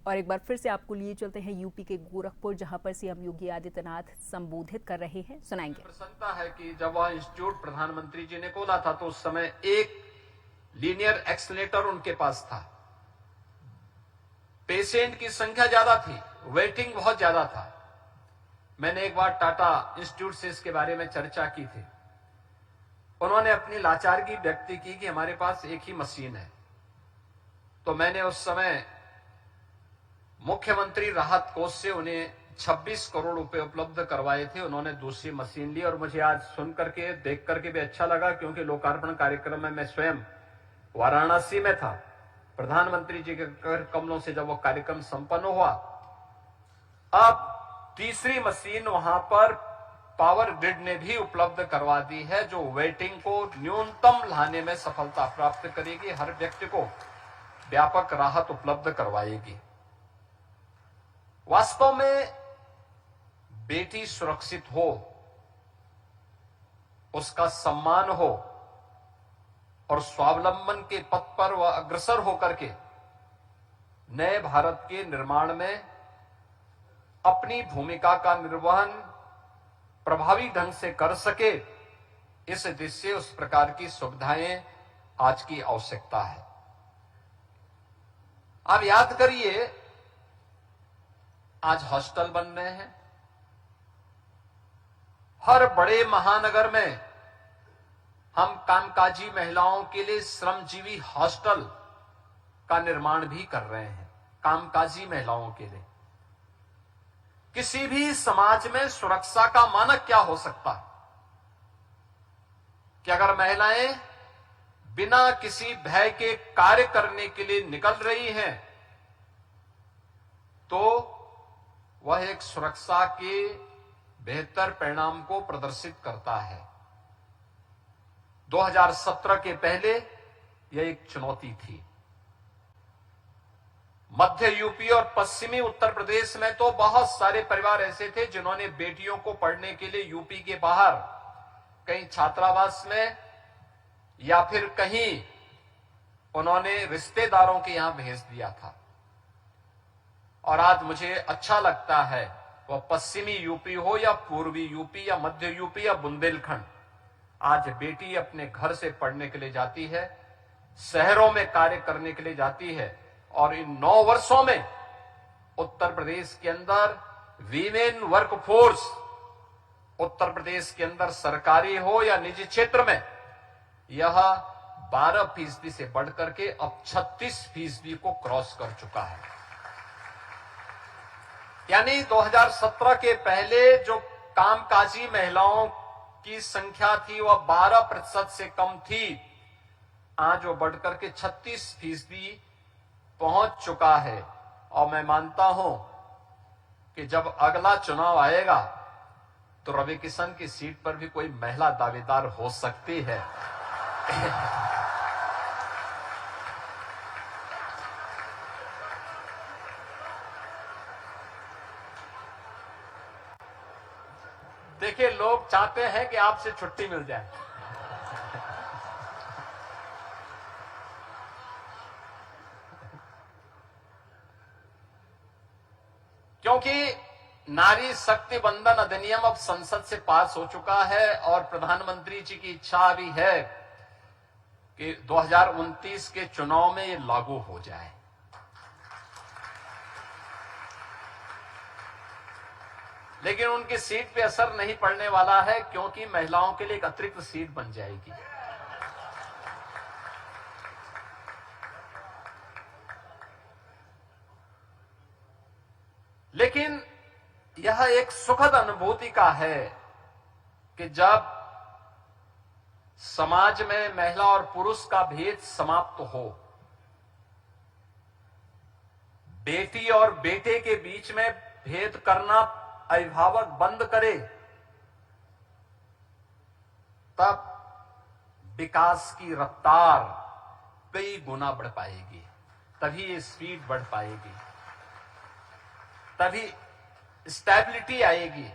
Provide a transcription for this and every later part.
और एक बार फिर से आपको लिए चलते हैं यूपी के गोरखपुर, जहां पर सीएम योगी आदित्यनाथ संबोधित कर रहे हैं। सुनाएंगे। प्रसन्नता है कि जब वह इंस्टीट्यूट प्रधानमंत्री जी ने खोला था तो उस समय एक लीनियर एक्सीलरेटर उनके पास था। पेशेंट की संख्या ज्यादा थी, वेटिंग बहुत ज्यादा था। मैंने एक बार टाटा इंस्टीट्यूट से इसके बारे में चर्चा की थी। उन्होंने अपनी लाचारगी व्यक्त की कि हमारे पास एक ही मशीन है। तो मैंने उस समय मुख्यमंत्री राहत कोष से उन्हें 26 करोड़ रुपए उपलब्ध करवाए थे। उन्होंने दूसरी मशीन ली और मुझे आज सुन करके देख करके भी अच्छा लगा, क्योंकि लोकार्पण कार्यक्रम में मैं स्वयं वाराणसी में था। प्रधानमंत्री जी के कर कमलों से जब वो कार्यक्रम संपन्न हुआ, अब तीसरी मशीन वहां पर पावर ग्रिड ने भी उपलब्ध करवा दी है, जो वेटिंग को न्यूनतम लाने में सफलता प्राप्त करेगी, हर व्यक्ति को व्यापक राहत उपलब्ध करवाएगी। वास्तव में बेटी सुरक्षित हो, उसका सम्मान हो और स्वावलंबन के पथ पर वह अग्रसर होकर के नए भारत के निर्माण में अपनी भूमिका का निर्वहन प्रभावी ढंग से कर सके, इस दृष्टि से उस प्रकार की सुविधाएं आज की आवश्यकता है। आप याद करिए, आज हॉस्टल बन रहे हैं। हर बड़े महानगर में हम कामकाजी महिलाओं के लिए श्रमजीवी हॉस्टल का निर्माण भी कर रहे हैं। कामकाजी महिलाओं के लिए किसी भी समाज में सुरक्षा का मानक क्या हो सकता है कि अगर महिलाएं बिना किसी भय के कार्य करने के लिए निकल रही हैं, तो वह एक सुरक्षा के बेहतर परिणाम को प्रदर्शित करता है। 2017 के पहले यह एक चुनौती थी। मध्य यूपी और पश्चिमी उत्तर प्रदेश में तो बहुत सारे परिवार ऐसे थे जिन्होंने बेटियों को पढ़ने के लिए यूपी के बाहर कहीं छात्रावास में या फिर कहीं उन्होंने रिश्तेदारों के यहां भेज दिया था। और आज मुझे अच्छा लगता है, वह पश्चिमी यूपी हो या पूर्वी यूपी या मध्य यूपी या बुंदेलखंड, आज बेटी अपने घर से पढ़ने के लिए जाती है, शहरों में कार्य करने के लिए जाती है। और इन 9 वर्षों में उत्तर प्रदेश के अंदर वीमेन वर्कफोर्स, उत्तर प्रदेश के अंदर सरकारी हो या निजी क्षेत्र में, यह 12% से बढ़कर के अब 36% को क्रॉस कर चुका है। यानी 2017 के पहले जो कामकाजी महिलाओं की संख्या थी वह 12% से कम थी, आज वो बढ़कर के 36% पहुंच चुका है। और मैं मानता हूं कि जब अगला चुनाव आएगा तो रवि किशन की सीट पर भी कोई महिला दावेदार हो सकती है। देखिए, लोग चाहते हैं कि आपसे छुट्टी मिल जाए। क्योंकि नारी शक्ति बंधन अधिनियम अब संसद से पास हो चुका है और प्रधानमंत्री जी की इच्छा भी है कि 2029 के चुनाव में ये लागू हो जाए। लेकिन उनकी सीट पे असर नहीं पड़ने वाला है, क्योंकि महिलाओं के लिए एक अतिरिक्त सीट बन जाएगी। लेकिन यह एक सुखद अनुभूति का है कि जब समाज में महिला और पुरुष का भेद समाप्त हो, बेटी और बेटे के बीच में भेद करना अभिभावक बंद करे, तब विकास की रफ्तार कई गुना बढ़ पाएगी, तभी ये स्पीड बढ़ पाएगी, तभी स्टेबिलिटी आएगी।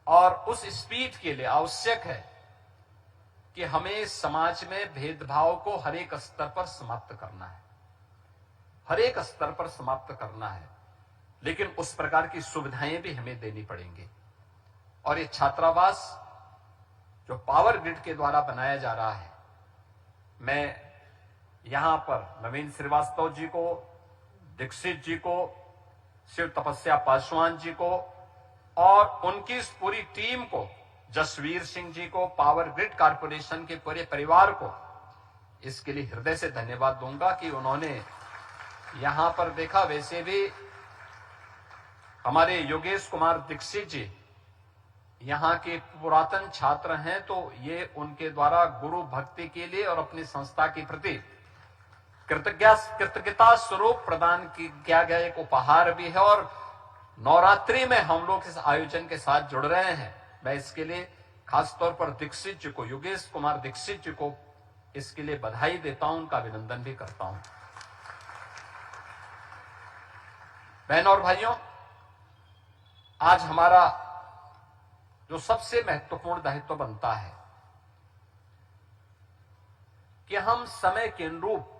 और उस स्पीड के लिए आवश्यक है कि हमें समाज में भेदभाव को हर एक स्तर पर समाप्त करना है। हर एक स्तर पर समाप्त करना है, लेकिन उस प्रकार की सुविधाएं भी हमें देनी पड़ेंगी। और ये छात्रावास जो पावर ग्रिड के द्वारा बनाया जा रहा है, मैं यहां पर नवीन श्रीवास्तव जी को, दीक्षित जी को, शिव तपस्या पासवान जी को और उनकी इस पूरी टीम को, जसवीर सिंह जी को, पावर ग्रिड कारपोरेशन के पूरे परिवार को इसके लिए हृदय से धन्यवाद दूंगा कि उन्होंने यहां पर देखा। वैसे भी हमारे योगेश कुमार दीक्षित जी यहां के पुरातन छात्र हैं, तो ये उनके द्वारा गुरु भक्ति के लिए और अपनी संस्था के प्रति कृतज्ञता स्वरूप प्रदान किया गया एक उपहार भी है। और नवरात्रि में हम लोग इस आयोजन के साथ जुड़ रहे हैं। मैं इसके लिए खासतौर पर दीक्षित जी को, योगेश कुमार दीक्षित जी को इसके लिए बधाई देता हूं, उनका अभिनंदन भी करता हूं। बहनों और भाइयों, आज हमारा जो सबसे महत्वपूर्ण दायित्व बनता है कि हम समय के अनुरूप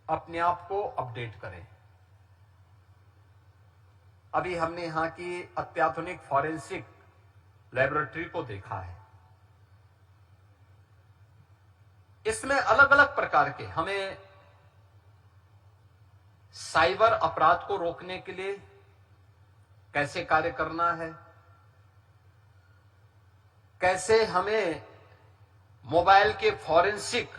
अपने आप को अपडेट करें। अभी हमने यहां की अत्याधुनिक फॉरेंसिक लैबोरेटरी को देखा है। इसमें अलग अलग प्रकार के हमें साइबर अपराध को रोकने के लिए कैसे कार्य करना है, कैसे हमें मोबाइल के फॉरेंसिक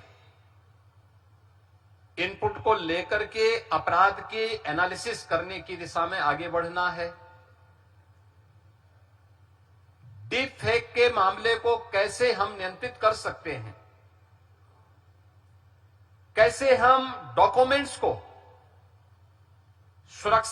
इनपुट को लेकर के अपराध की एनालिसिस करने की दिशा में आगे बढ़ना है, डीप फेक के मामले को कैसे हम नियंत्रित कर सकते हैं, कैसे हम डॉक्यूमेंट्स को सुरक्षित